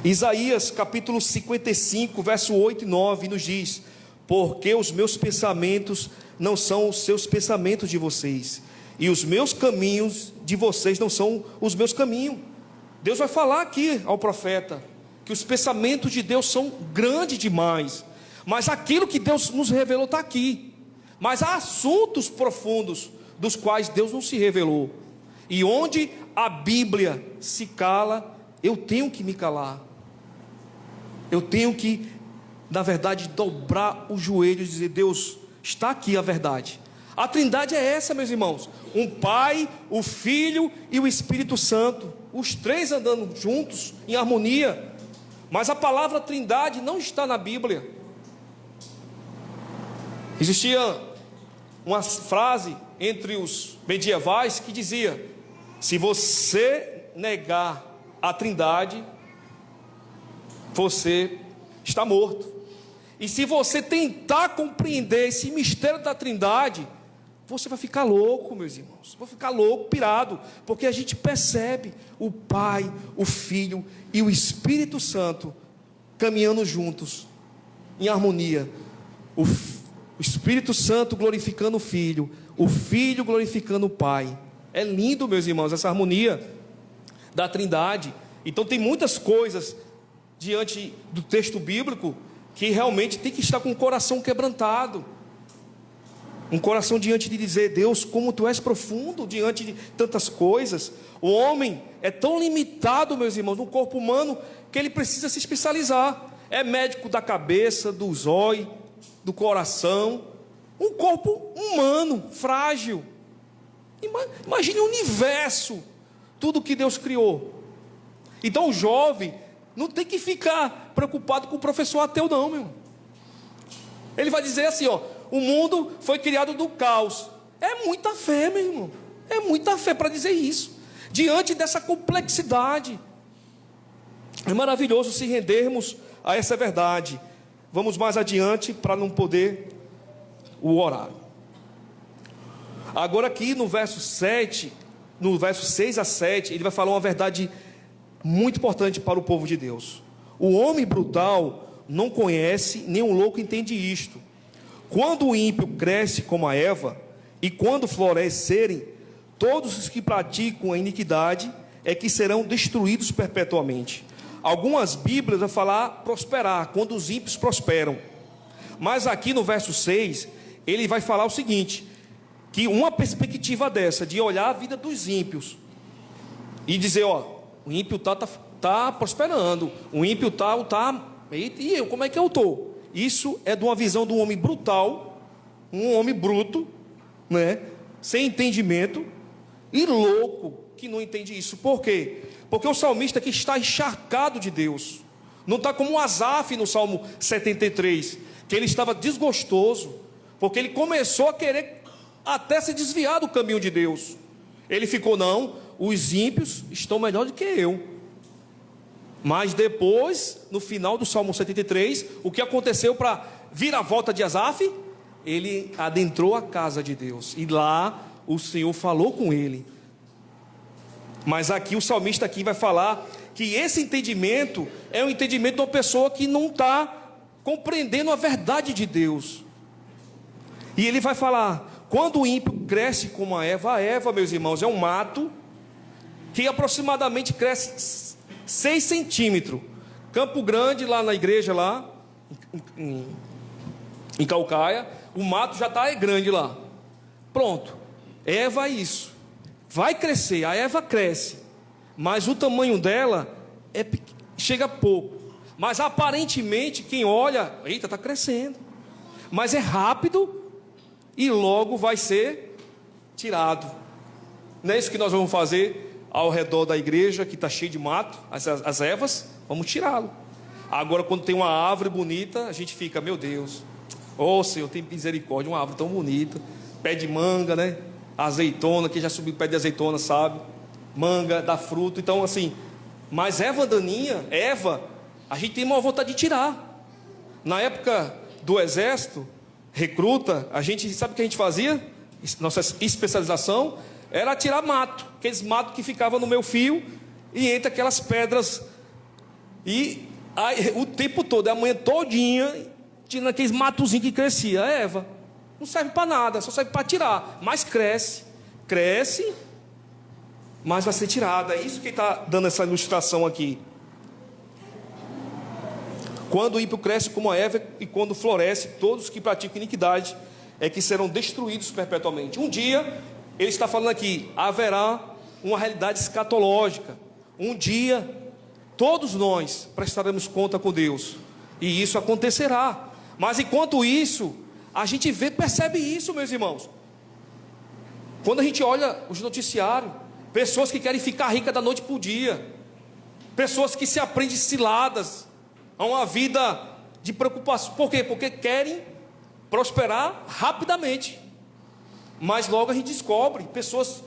Isaías capítulo 55, verso 8 e 9, nos diz: porque os meus pensamentos não são os seus pensamentos de vocês, e os meus caminhos de vocês não são os meus caminhos. Deus vai falar aqui ao profeta que os pensamentos de Deus são grandes demais, mas aquilo que Deus nos revelou está aqui. Mas há assuntos profundos dos quais Deus não se revelou, e onde a Bíblia se cala, eu tenho que me calar. Eu tenho que, na verdade, dobrar o joelho e dizer: Deus, está aqui a verdade. A trindade é essa, meus irmãos: um Pai, o Filho e o Espírito Santo, os três andando juntos, em harmonia. Mas a palavra trindade não está na Bíblia. Existia uma frase entre os medievais que dizia: se você negar a trindade, você está morto. E se você tentar compreender esse mistério da trindade, você vai ficar louco, meus irmãos. Vai ficar louco, pirado, porque a gente percebe o Pai, o Filho e o Espírito Santo caminhando juntos, em harmonia. O Espírito Santo glorificando o Filho, o Filho glorificando o Pai. É lindo, meus irmãos, essa harmonia da trindade. Então tem muitas coisas diante do texto bíblico que realmente tem que estar com o coração quebrantado, um coração diante de dizer: Deus, como tu és profundo diante de tantas coisas. O homem é tão limitado, meus irmãos, no corpo humano, que ele precisa se especializar. É médico da cabeça, do zóio, do coração. Um corpo humano, frágil. Imagine o universo, tudo que Deus criou. Então o jovem não tem que ficar preocupado com o professor ateu, não, meu. Ele vai dizer assim, ó: o mundo foi criado do caos. É muita fé, meu irmão. É muita fé para dizer isso, diante dessa complexidade. É maravilhoso se rendermos a essa verdade. Vamos mais adiante para não poder o horário. Agora aqui no verso 7, no verso 6 a 7, ele vai falar uma verdade muito importante para o povo de Deus. O homem brutal não conhece, nem o louco entende isto. Quando o ímpio cresce como a erva, e quando florescerem, todos os que praticam a iniquidade é que serão destruídos perpetuamente. Algumas Bíblias vão falar prosperar, quando os ímpios prosperam. Mas aqui no verso 6, ele vai falar o seguinte: que uma perspectiva dessa, de olhar a vida dos ímpios e dizer: ó, o ímpio tá prosperando, o ímpio tá, e eu, como é que eu estou? Isso é de uma visão de um homem brutal, um homem bruto, né? Sem entendimento, e louco, que não entende isso. Por quê? Porque o salmista aqui está encharcado de Deus. Não está como o Asaf no Salmo 73, que ele estava desgostoso, porque ele começou a querer até se desviar do caminho de Deus. Ele ficou: não, os ímpios estão melhor do que eu. Mas depois, no final do Salmo 73, o que aconteceu para vir a volta de Asaf? Ele adentrou a casa de Deus, e lá o Senhor falou com ele. Mas aqui o salmista aqui vai falar que esse entendimento é um entendimento de uma pessoa que não está compreendendo a verdade de Deus. E ele vai falar: quando o ímpio cresce como a erva, meus irmãos, é um mato que aproximadamente cresce 6 centímetros. Campo Grande, lá na igreja, lá em Caucaia, o mato já está grande lá. Pronto, erva é isso. Vai crescer, a erva cresce, mas o tamanho dela chega a pouco. Mas aparentemente, quem olha, eita, está crescendo. Mas é rápido e logo vai ser tirado. Não é isso que nós vamos fazer ao redor da igreja, que está cheio de mato, as ervas, vamos tirá-lo. Agora, quando tem uma árvore bonita, a gente fica: meu Deus, oh Senhor, tem misericórdia, uma árvore tão bonita, pé de manga, né? Azeitona, que já subiu pé de azeitona, sabe? Manga, dá fruto. Então assim, mas erva daninha, a gente tem uma vontade de tirar. Na época do exército, recruta, a gente sabe o que a gente fazia? Nossa especialização era tirar mato, aqueles matos que ficavam no meu fio, e entre aquelas pedras, e aí, o tempo todo, a manhã todinha, tirando aqueles matozinhos que crescia. A erva não serve para nada, só serve para tirar, mas cresce, mas vai ser tirada. É isso que está dando essa ilustração aqui. Quando o ímpio cresce como a erva, e quando floresce, todos que praticam iniquidade é que serão destruídos perpetuamente. Um dia, ele está falando aqui, haverá uma realidade escatológica. Um dia, todos nós prestaremos conta com Deus, e isso acontecerá. Mas enquanto isso, a gente percebe isso, meus irmãos. Quando a gente olha os noticiários, pessoas que querem ficar ricas da noite para o dia, pessoas que se aprendem ciladas, a uma vida de preocupação. Por quê? Porque querem prosperar rapidamente. Mas logo a gente descobre, pessoas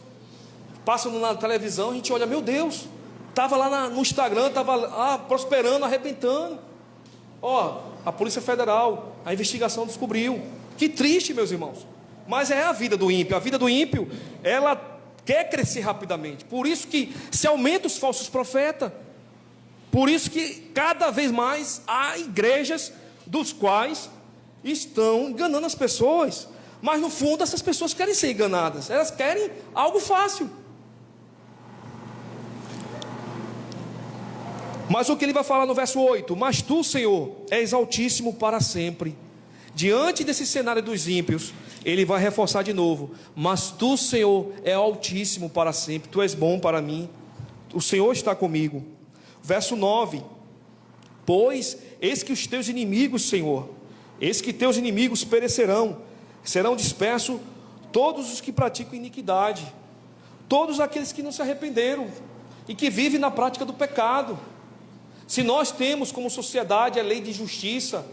passam na televisão, a gente olha, meu Deus, estava lá no Instagram, estava lá prosperando, arrebentando. Ó, a Polícia Federal, a investigação descobriu. Que triste, meus irmãos. Mas é a vida do ímpio. A vida do ímpio, ela quer crescer rapidamente. Por isso que se aumenta os falsos profetas. Por isso que cada vez mais há igrejas dos quais estão enganando as pessoas. Mas no fundo essas pessoas querem ser enganadas. Elas querem algo fácil. Mas o que ele vai falar no verso 8? Mas tu, Senhor, és altíssimo para sempre. Diante desse cenário dos ímpios, ele vai reforçar de novo. Mas tu, Senhor, é altíssimo para sempre. Tu és bom para mim. O Senhor está comigo. Verso 9. Pois, eis que os teus inimigos, Senhor, eis que teus inimigos perecerão. Serão dispersos todos os que praticam iniquidade. Todos aqueles que não se arrependeram e que vivem na prática do pecado. Se nós temos como sociedade a lei de justiça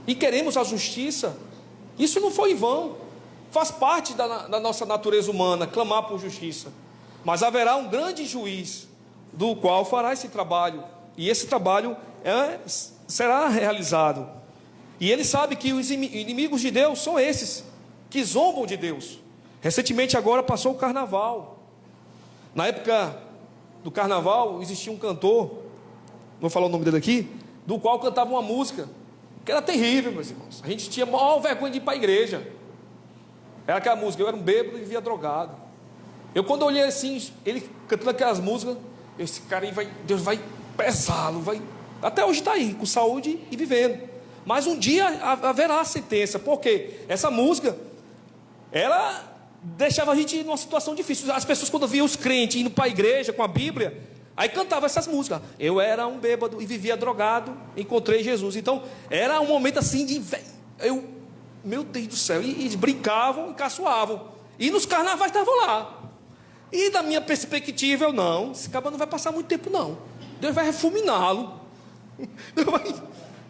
e queremos a justiça, isso não foi em vão. Faz parte da nossa natureza humana clamar por justiça. Mas haverá um grande juiz do qual fará esse trabalho. E esse trabalho será realizado. E ele sabe que os inimigos de Deus são esses, que zombam de Deus. Recentemente agora passou o carnaval. Na época do carnaval existia um cantor, vou falar o nome dele aqui, do qual cantava uma música que era terrível, meus irmãos. A gente tinha maior vergonha de ir para a igreja. Era aquela música, eu era um bêbado e vivia drogado. Eu quando olhei assim, ele cantando aquelas músicas, esse cara aí Deus vai pesá-lo, até hoje está aí, com saúde e vivendo. Mas um dia haverá a sentença, porque essa música, ela deixava a gente numa situação difícil. As pessoas quando viam os crentes indo para a igreja com a Bíblia, aí cantava essas músicas. Eu era um bêbado e vivia drogado, encontrei Jesus. Então, era um momento assim de... meu Deus do céu, e brincavam e caçoavam. E nos carnavais estavam lá. E da minha perspectiva, esse cara não vai passar muito tempo não. Deus vai refuminá-lo.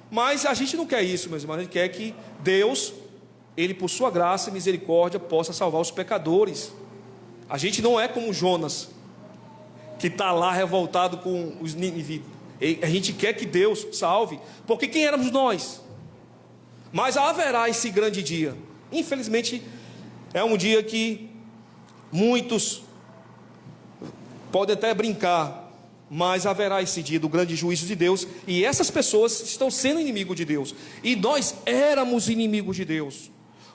Mas a gente não quer isso, meus irmãos. A gente quer que Deus, Ele por sua graça e misericórdia, possa salvar os pecadores. A gente não é como Jonas, que está lá revoltado com os ninivitas. A gente quer que Deus salve, porque quem éramos nós? Mas haverá esse grande dia. Infelizmente é um dia que muitos podem até brincar, mas haverá esse dia do grande juízo de Deus. E essas pessoas estão sendo inimigos de Deus. E nós éramos inimigos de Deus.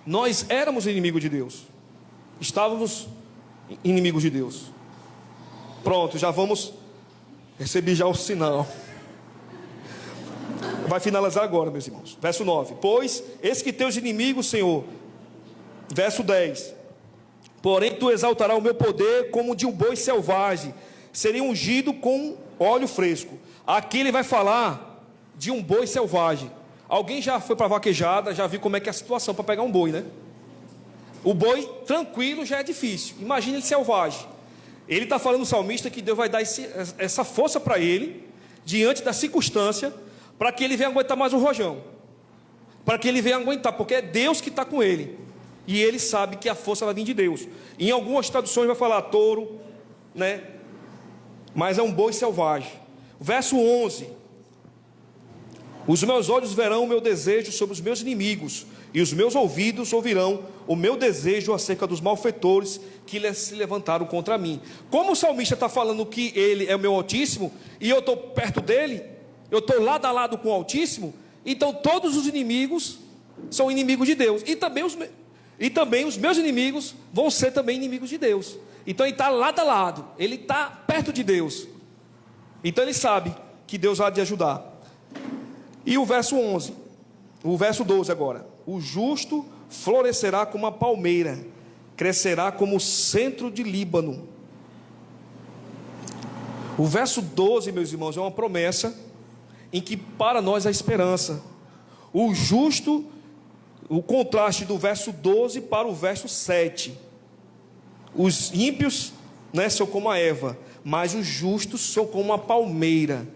Nós éramos inimigos de Deus. Estávamos inimigos de Deus. Pronto, já vamos. Recebi já o sinal. Vai finalizar agora, meus irmãos. Verso 9. Pois, eis que teus inimigos, Senhor. Verso 10. Porém, tu exaltarás o meu poder como de um boi selvagem. Seria ungido com óleo fresco. Aqui ele vai falar de um boi selvagem. Alguém já foi para a vaquejada, já viu como é que é a situação para pegar um boi, né? O boi tranquilo já é difícil. Imagina ele selvagem. Ele está falando, o salmista, que Deus vai dar essa força para ele, diante da circunstância, para que ele venha aguentar mais um rojão. Para que ele venha aguentar, porque é Deus que está com ele. E ele sabe que a força vai vir de Deus. Em algumas traduções vai falar touro, né? Mas é um boi selvagem. Verso 11. Os meus olhos verão o meu desejo sobre os meus inimigos, e os meus ouvidos ouvirão o meu desejo acerca dos malfeitores que se levantaram contra mim. Como o salmista está falando que ele é o meu Altíssimo, e eu estou perto dele, eu estou lado a lado com o Altíssimo, então todos os inimigos são inimigos de Deus. E também os meus inimigos vão ser também inimigos de Deus. Então ele está lado a lado, ele está perto de Deus. Então ele sabe que Deus há de ajudar. E o verso 11, o verso 12 agora. O justo florescerá como a palmeira, crescerá como o centro de Líbano. O verso 12, meus irmãos, é uma promessa em que para nós há esperança. O justo, o contraste do verso 12 para o verso 7. Os ímpios, né, são como a erva, mas os justos são como a palmeira.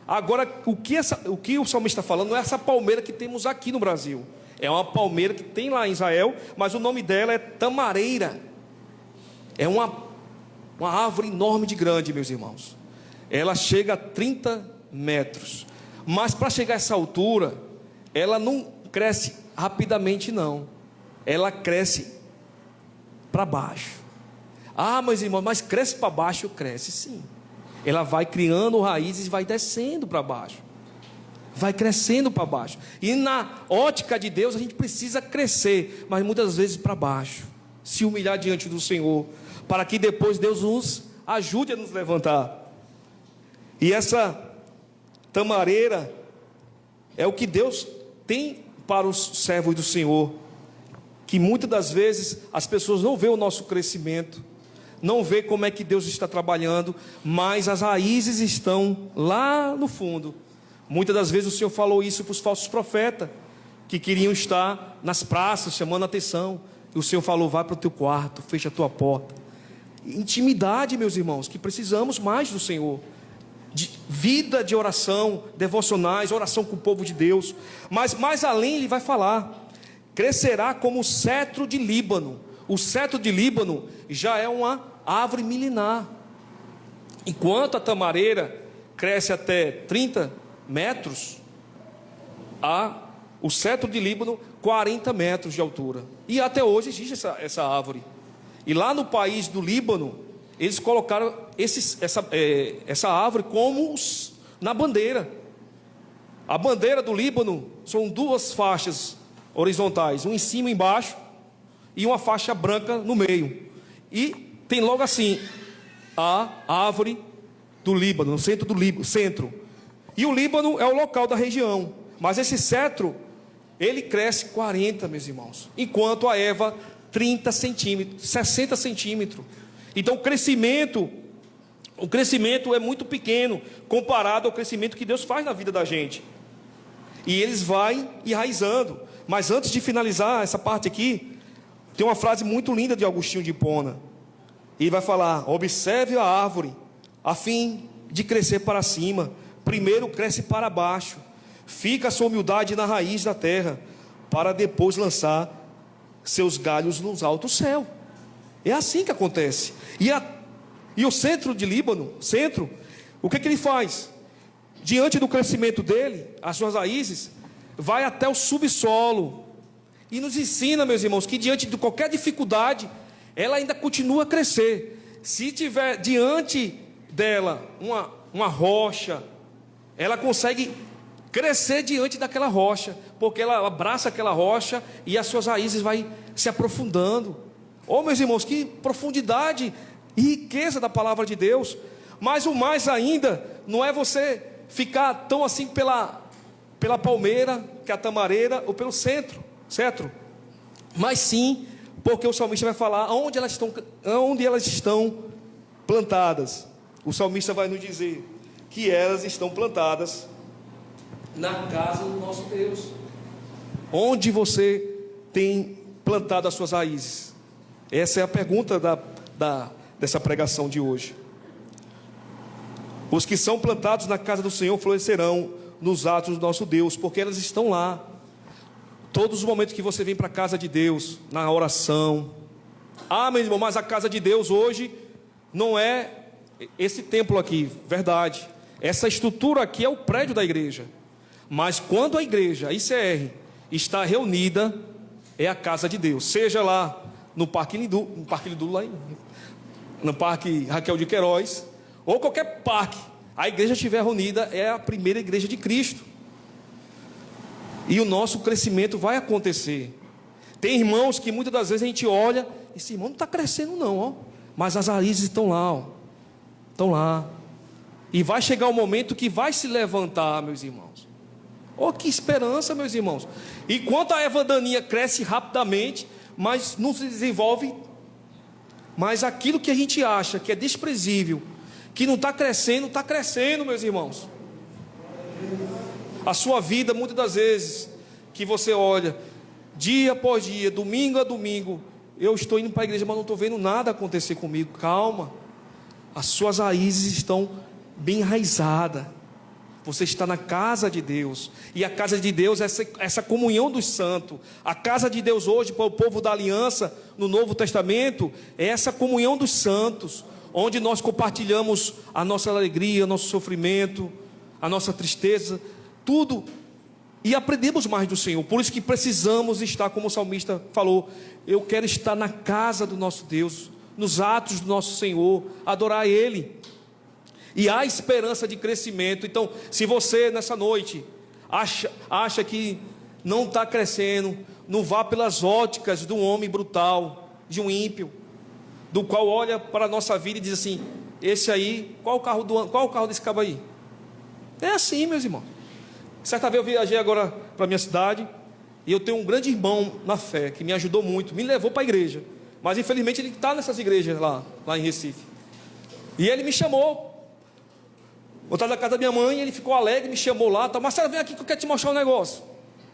Agora, o que o salmista está falando não é essa palmeira que temos aqui no Brasil. É uma palmeira que tem lá em Israel, mas o nome dela é tamareira. É uma árvore enorme de grande, meus irmãos. Ela chega a 30 metros. Mas para chegar a essa altura, ela não cresce rapidamente, não. Ela cresce para baixo. Ah, meus irmãos, mas cresce para baixo? Cresce sim. Ela vai criando raízes e vai descendo para baixo. Vai crescendo para baixo. E na ótica de Deus a gente precisa crescer, mas muitas vezes para baixo. Se humilhar diante do Senhor, para que depois Deus nos ajude a nos levantar. E essa tamareira é o que Deus tem para os servos do Senhor, que muitas das vezes as pessoas não veem o nosso crescimento, não vê como é que Deus está trabalhando, mas as raízes estão lá no fundo. Muitas das vezes o Senhor falou isso para os falsos profetas, que queriam estar nas praças, chamando a atenção, e o Senhor falou: vai para o teu quarto, fecha a tua porta. Intimidade, meus irmãos, que precisamos mais do Senhor, de vida de oração, devocionais, oração com o povo de Deus. Mas mais além ele vai falar: crescerá como o cetro de Líbano. O cetro de Líbano já é uma árvore milenar. Enquanto a tamareira cresce até 30 metros, o cetro de Líbano 40 metros de altura. E até hoje existe essa árvore. E lá no país do Líbano, eles colocaram essa árvore como na bandeira. A bandeira do Líbano são duas faixas horizontais, um em cima e embaixo, e uma faixa branca no meio. E tem logo assim a árvore do Líbano, no centro do Líbano, centro. E o Líbano é o local da região. Mas esse cetro, ele cresce 40, meus irmãos, enquanto a erva 30 centímetros, 60 centímetros. Então o crescimento é muito pequeno comparado ao crescimento que Deus faz na vida da gente. E eles vão enraizando. Mas antes de finalizar essa parte aqui, tem uma frase muito linda de Agostinho de Hipona. Ele vai falar: observe a árvore, a fim de crescer para cima. Primeiro cresce para baixo, fica a sua humildade na raiz da terra, para depois lançar seus galhos nos altos céus. É assim que acontece. E o centro de Líbano, o que ele faz? Diante do crescimento dele, as suas raízes vai até o subsolo, e nos ensina, meus irmãos, que diante de qualquer dificuldade, ela ainda continua a crescer. Se tiver diante dela uma rocha, ela consegue crescer diante daquela rocha, porque ela abraça aquela rocha e as suas raízes vai se aprofundando. Oh, meus irmãos, que profundidade e riqueza da palavra de Deus. Mas o mais ainda não é você ficar tão assim pela palmeira, que é a tamareira, ou pelo cetro, mas sim porque o salmista vai falar onde elas estão plantadas. O salmista vai nos dizer que elas estão plantadas na casa do nosso Deus. Onde você tem plantado as suas raízes? Essa é a pergunta dessa pregação de hoje. Os que são plantados na casa do Senhor florescerão nos atos do nosso Deus, porque elas estão lá. Todos os momentos que você vem para a casa de Deus, na oração. Meu irmão, mas a casa de Deus hoje não é esse templo aqui, verdade. Essa estrutura aqui é o prédio da igreja. Mas quando a igreja, a ICR, está reunida, é a casa de Deus. Seja lá no Parque Lindu, no Parque Raquel de Queiroz, ou qualquer parque, a igreja estiver reunida, é a primeira igreja de Cristo. E o nosso crescimento vai acontecer. Tem irmãos que muitas das vezes a gente olha, esse irmão não está crescendo não, ó, mas as raízes estão lá, ó, estão lá. E vai chegar o momento que vai se levantar, meus irmãos. Oh, que esperança, meus irmãos. Enquanto a erva daninha cresce rapidamente, mas não se desenvolve, mas aquilo que a gente acha que é desprezível, que não está crescendo, meus irmãos. A sua vida, muitas das vezes, que você olha, dia após dia, domingo a domingo, eu estou indo para a igreja, mas não estou vendo nada acontecer comigo. Calma, as suas raízes estão bem enraizadas. Você está na casa de Deus. E a casa de Deus é essa comunhão dos santos. A casa de Deus hoje, para o povo da aliança, no Novo Testamento, é essa comunhão dos santos, onde nós compartilhamos a nossa alegria, nosso sofrimento, a nossa tristeza, tudo. E aprendemos mais do Senhor. Por isso que precisamos estar, como o salmista falou, eu quero estar na casa do nosso Deus, nos atos do nosso Senhor, adorar Ele. E há esperança de crescimento. Então, se você nessa noite acha que não está crescendo, não vá pelas óticas de um homem brutal, de um ímpio, do qual olha para a nossa vida e diz assim: esse aí, qual o carro desse cabo aí? É assim, meus irmãos. Certa vez eu viajei agora para a minha cidade, e eu tenho um grande irmão na fé, que me ajudou muito, me levou para a igreja, mas infelizmente ele está nessas igrejas lá em Recife. E ele me chamou, eu estava na casa da minha mãe, ele ficou alegre, me chamou lá, tá, Marcelo, vem aqui que eu quero te mostrar um negócio.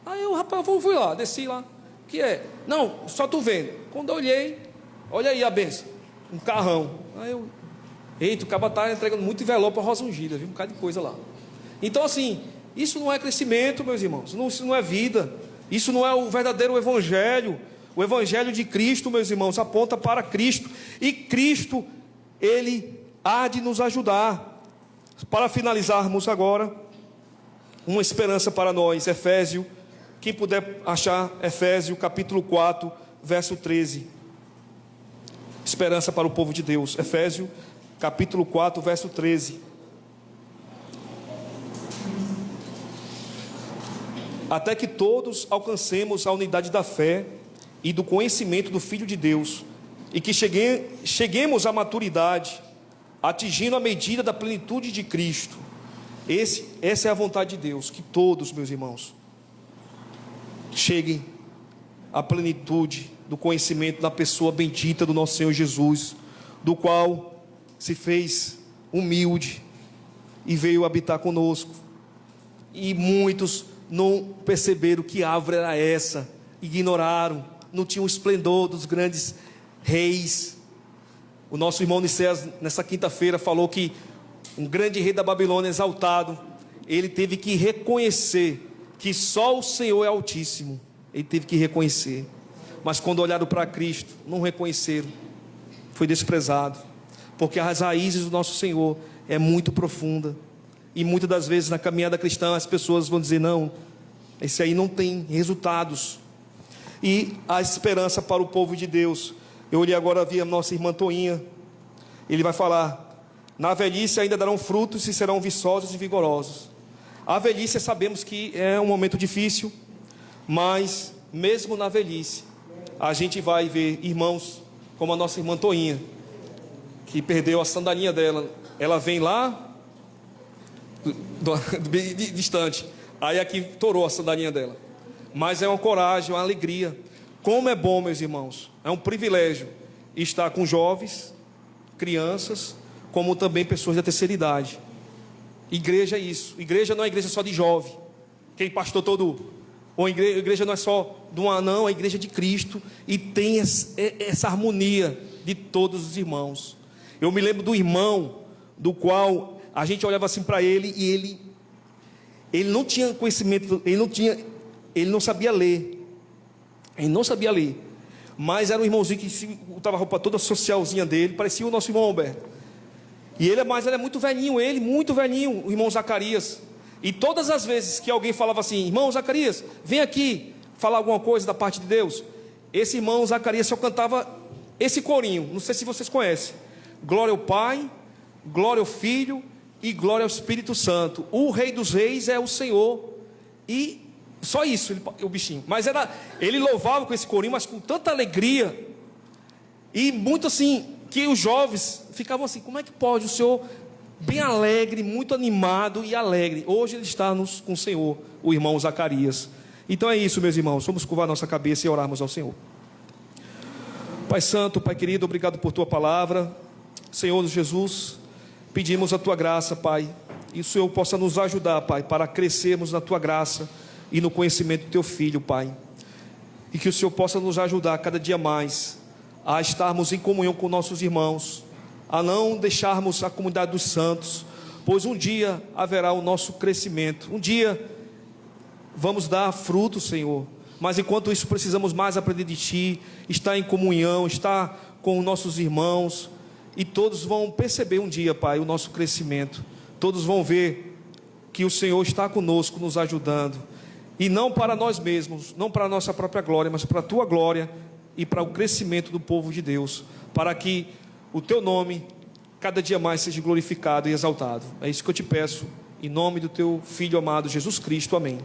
Aí eu, rapaz, fui lá, desci lá. O que é? Não, só tu vendo. Quando eu olhei, olha aí a benção, um carrão. Aí eu, eita, o cara está entregando muito envelope para Rosa Ungida, viu, um bocado de coisa lá. Então assim, isso não é crescimento, meus irmãos, isso não é vida, isso não é o verdadeiro evangelho. O evangelho de Cristo, meus irmãos, aponta para Cristo, e Cristo, Ele há de nos ajudar. Para finalizarmos agora, uma esperança para nós, Efésio, quem puder achar, Efésio capítulo 4, verso 13, esperança para o povo de Deus, Efésio capítulo 4, verso 13, até que todos alcancemos a unidade da fé e do conhecimento do Filho de Deus, e que cheguemos à maturidade, atingindo a medida da plenitude de Cristo. Essa é a vontade de Deus, que todos, meus irmãos, cheguem à plenitude do conhecimento da pessoa bendita do nosso Senhor Jesus, do qual se fez humilde e veio habitar conosco. E muitos não perceberam que árvore era essa, ignoraram, não tinham o esplendor dos grandes reis. O nosso irmão Nicéas, nessa quinta-feira, falou que um grande rei da Babilônia exaltado, ele teve que reconhecer que só o Senhor é Altíssimo. Ele teve que reconhecer. Mas quando olharam para Cristo, não reconheceram. Foi desprezado. Porque as raízes do nosso Senhor é muito profunda. E muitas das vezes na caminhada cristã as pessoas vão dizer: não, esse aí não tem resultados. E a esperança para o povo de Deus. Eu olhei agora, vi a nossa irmã Toinha. Ele vai falar: na velhice ainda darão frutos e serão viçosos e vigorosos. A velhice, sabemos que é um momento difícil, mas mesmo na velhice a gente vai ver irmãos como a nossa irmã Toinha, que perdeu a sandalinha dela. Ela vem lá distante, aí aqui torou a sandalinha dela. Mas é uma coragem, uma alegria. Como é bom, meus irmãos, é um privilégio estar com jovens, crianças, como também pessoas da terceira idade. Igreja é isso. Igreja não é igreja só de jovem, quem pastor todo, ou igreja não é só de um anão, é a igreja de Cristo, e tem essa harmonia de todos os irmãos. Eu me lembro do irmão, do qual a gente olhava assim para ele, e ele não tinha conhecimento, ele não sabia ler. Ele não sabia ler, mas era um irmãozinho que estava a roupa toda socialzinha dele, parecia o nosso irmão Alberto. E ele é muito velhinho, muito velhinho, o irmão Zacarias. E todas as vezes que alguém falava assim: irmão Zacarias, vem aqui falar alguma coisa da parte de Deus, esse irmão Zacarias só cantava esse corinho, não sei se vocês conhecem: glória ao Pai, glória ao Filho e glória ao Espírito Santo. O Rei dos Reis é o Senhor. E só isso, o bichinho. Mas ele louvava com esse corinho, mas com tanta alegria. E muito assim, que os jovens ficavam assim: como é que pode o Senhor, bem alegre, muito animado e alegre? Hoje ele está com o Senhor, o irmão Zacarias. Então é isso, meus irmãos, vamos curvar nossa cabeça e orarmos ao Senhor. Pai Santo, Pai querido, obrigado por Tua palavra. Senhor Jesus, pedimos a Tua graça, Pai, e o Senhor possa nos ajudar, Pai, para crescermos na Tua graça e no conhecimento do Teu Filho, Pai. E que o Senhor possa nos ajudar cada dia mais a estarmos em comunhão com nossos irmãos, a não deixarmos a comunidade dos santos, pois um dia haverá o nosso crescimento, um dia vamos dar fruto, Senhor, mas enquanto isso precisamos mais aprender de Ti, estar em comunhão, estar com nossos irmãos, e todos vão perceber um dia, Pai, o nosso crescimento, todos vão ver que o Senhor está conosco, nos ajudando, e não para nós mesmos, não para a nossa própria glória, mas para a Tua glória e para o crescimento do povo de Deus, para que o Teu nome cada dia mais seja glorificado e exaltado. É isso que eu te peço, em nome do Teu Filho amado Jesus Cristo, amém.